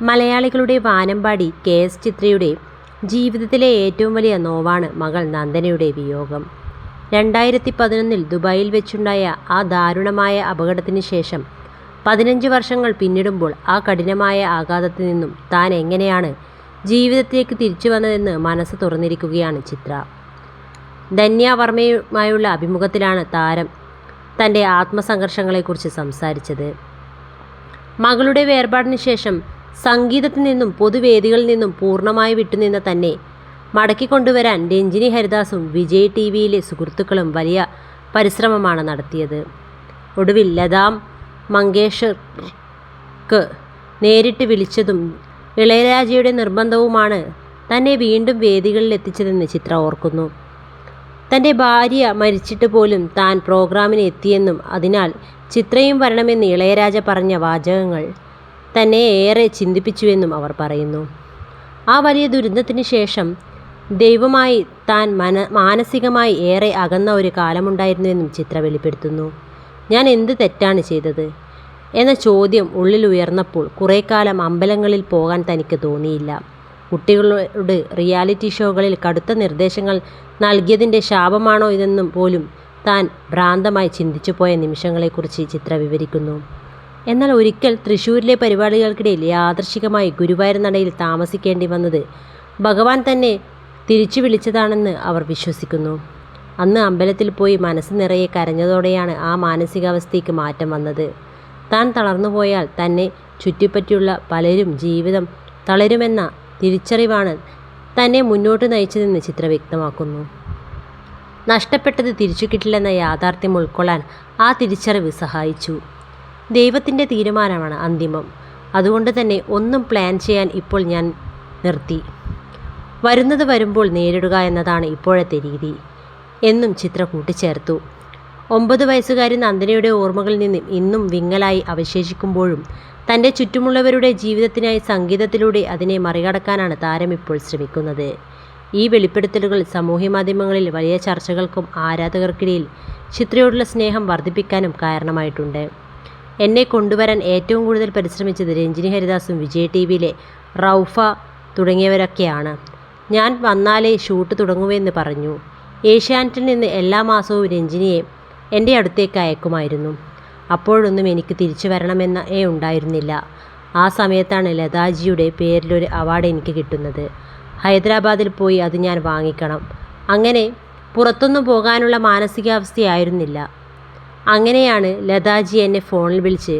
മലയാളികളുടെ വാനമ്പാടി കെ.എസ്. ചിത്രയുടെ ജീവിതത്തിലെ ഏറ്റവും വലിയ നോവാണ് മകൾ നന്ദനയുടെ വിയോഗം. 2011 ദുബായിൽ വെച്ചുണ്ടായ ആ ദാരുണമായ അപകടത്തിന് ശേഷം 15 വർഷങ്ങൾ പിന്നിടുമ്പോൾ ആ കഠിനമായ ആഘാതത്തിൽ നിന്നും താൻ എങ്ങനെയാണ് ജീവിതത്തിലേക്ക് തിരിച്ചു വന്നതെന്ന് മനസ്സ് തുറന്നിരിക്കുകയാണ് ചിത്ര. ധന്യ വർമ്മയുമായുള്ള അഭിമുഖത്തിലാണ് താരം തൻ്റെ ആത്മസംഘർഷങ്ങളെക്കുറിച്ച് സംസാരിച്ചത്. മകളുടെ വേർപാടിന് ശേഷം സംഗീതത്തിൽ നിന്നും പൊതുവേദികളിൽ നിന്നും പൂർണ്ണമായി വിട്ടുനിന്ന തന്നെ മടക്കിക്കൊണ്ടുവരാൻ രഞ്ജിനി ഹരിദാസും വിജയ് ടിവിയിലെ സുഹൃത്തുക്കളും വലിയ പരിശ്രമമാണ് നടത്തിയത്. ഒടുവിൽ ലതാ മങ്കേഷ്കർക്ക് നേരിട്ട് വിളിച്ചതും ഇളയരാജയുടെ നിർബന്ധവുമാണ് തന്നെ വീണ്ടും വേദികളിൽ എത്തിച്ചതെന്ന് ചിത്ര ഓർക്കുന്നു. തൻ്റെ ഭാര്യ മരിച്ചിട്ട് പോലും താൻ പ്രോഗ്രാമിന് എത്തിയെന്നും അതിനാൽ ചിത്രയും വരണമെന്ന് ഇളയരാജ പറഞ്ഞ വാചകങ്ങൾ തന്നെ ഏറെ ചിന്തിപ്പിച്ചുവെന്നും അവർ പറയുന്നു. ആ വലിയ ദുരന്തത്തിന് ശേഷം ദൈവമായി താൻ മാനസികമായി ഏറെ അകന്ന ഒരു കാലമുണ്ടായിരുന്നുവെന്നും ചിത്ര വെളിപ്പെടുത്തുന്നു. ഞാൻ എന്ത് തെറ്റാണ് ചെയ്തത് എന്ന ചോദ്യം ഉള്ളിൽ ഉയർന്നപ്പോൾ കുറേക്കാലം അമ്പലങ്ങളിൽ പോകാൻ തനിക്ക് തോന്നിയില്ല. കുട്ടികളോട് റിയാലിറ്റി ഷോകളിൽ കടുത്ത നിർദ്ദേശങ്ങൾ നൽകിയതിൻ്റെ ശാപമാണോ ഇതെന്നും പോലും താൻ ഭ്രാന്തമായി ചിന്തിച്ചുപോയ നിമിഷങ്ങളെക്കുറിച്ച് ചിത്ര വിവരിക്കുന്നു. എന്നാൽ ഒരിക്കൽ തൃശ്ശൂരിലെ പരിപാടികൾക്കിടയിൽ യാദൃശ്ചികമായി ഗുരുവായൂർ നടയിൽ താമസിക്കേണ്ടി വന്നത് ഭഗവാൻ തന്നെ തിരിച്ചു വിളിച്ചതാണെന്ന് അവർ വിശ്വസിക്കുന്നു. അന്ന് അമ്പലത്തിൽ പോയി മനസ്സ് നിറയെ കരഞ്ഞതോടെയാണ് ആ മാനസികാവസ്ഥയ്ക്ക് മാറ്റം വന്നത്. താൻ തളർന്നുപോയാൽ തന്നെ ചുറ്റിപ്പറ്റിയുള്ള പലരും ജീവിതം തളരുമെന്ന തിരിച്ചറിവാണ് തന്നെ മുന്നോട്ട് നയിച്ചതെന്ന് ചിത്ര വ്യക്തമാക്കുന്നു. നഷ്ടപ്പെട്ടത് തിരിച്ചു കിട്ടില്ലെന്ന യാഥാർത്ഥ്യം ഉൾക്കൊള്ളാൻ ആ തിരിച്ചറിവ് സഹായിച്ചു. ദൈവത്തിൻ്റെ തീരുമാനമാണ് അന്തിമം. അതുകൊണ്ട് തന്നെ ഒന്നും പ്ലാൻ ചെയ്യാൻ ഇപ്പോൾ ഞാൻ നിർത്തി. വരുന്നത് വരുമ്പോൾ നേരിടുക എന്നതാണ് ഇപ്പോഴത്തെ രീതി എന്നും ചിത്ര കൂട്ടിച്ചേർത്തു. 9 വയസ്സുകാരി നന്ദനയുടെ ഓർമ്മകളിൽ നിന്നും ഇന്നും വിങ്ങലായി അവശേഷിക്കുമ്പോഴും തൻ്റെ ചുറ്റുമുള്ളവരുടെ ജീവിതത്തിനായി സംഗീതത്തിലൂടെ അതിനെ മറികടക്കാനാണ് താരം ഇപ്പോൾ ശ്രമിക്കുന്നത്. ഈ വെളിപ്പെടുത്തലുകൾ സാമൂഹ്യമാധ്യമങ്ങളിൽ വലിയ ചർച്ചകൾക്കും ആരാധകർക്കിടയിൽ ചിത്രയോടുള്ള സ്നേഹം വർദ്ധിപ്പിക്കാനും കാരണമായിട്ടുണ്ട്. എന്നെ കൊണ്ടുവരാൻ ഏറ്റവും കൂടുതൽ പരിശ്രമിച്ചത് രഞ്ജിനി ഹരിദാസും വിജയ് ടിവിയിലെ റൗഫ തുടങ്ങിയവരൊക്കെയാണ്. ഞാൻ വന്നാലേ ഷൂട്ട് തുടങ്ങുമെന്ന് പറഞ്ഞു. ഏഷ്യാനെറ്റിൽ നിന്ന് എല്ലാ മാസവും രഞ്ജിനിയെ എൻ്റെ അടുത്തേക്ക് അയക്കുമായിരുന്നു. അപ്പോഴൊന്നും എനിക്ക് തിരിച്ചു വരണമെന്നേ ഉണ്ടായിരുന്നില്ല. ആ സമയത്താണ് ലതാജിയുടെ പേരിലൊരു അവാർഡ് എനിക്ക് കിട്ടുന്നത്. ഹൈദരാബാദിൽ പോയി അത് ഞാൻ വാങ്ങിക്കണം. അങ്ങനെ പുറത്തൊന്നും പോകാനുള്ള മാനസികാവസ്ഥയായിരുന്നില്ല. അങ്ങനെയാണ് ലതാജി എന്നെ ഫോണിൽ വിളിച്ച്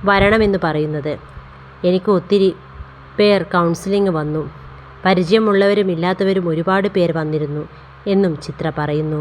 വരണമെന്ന് പറയുന്നത്. എനിക്ക് ഒത്തിരി പേർ കൗൺസിലിംഗ് വന്നു. പരിചയമുള്ളവരും ഇല്ലാത്തവരും ഒരുപാട് പേർ വന്നിരുന്നു എന്നും ചിത്ര പറയുന്നു.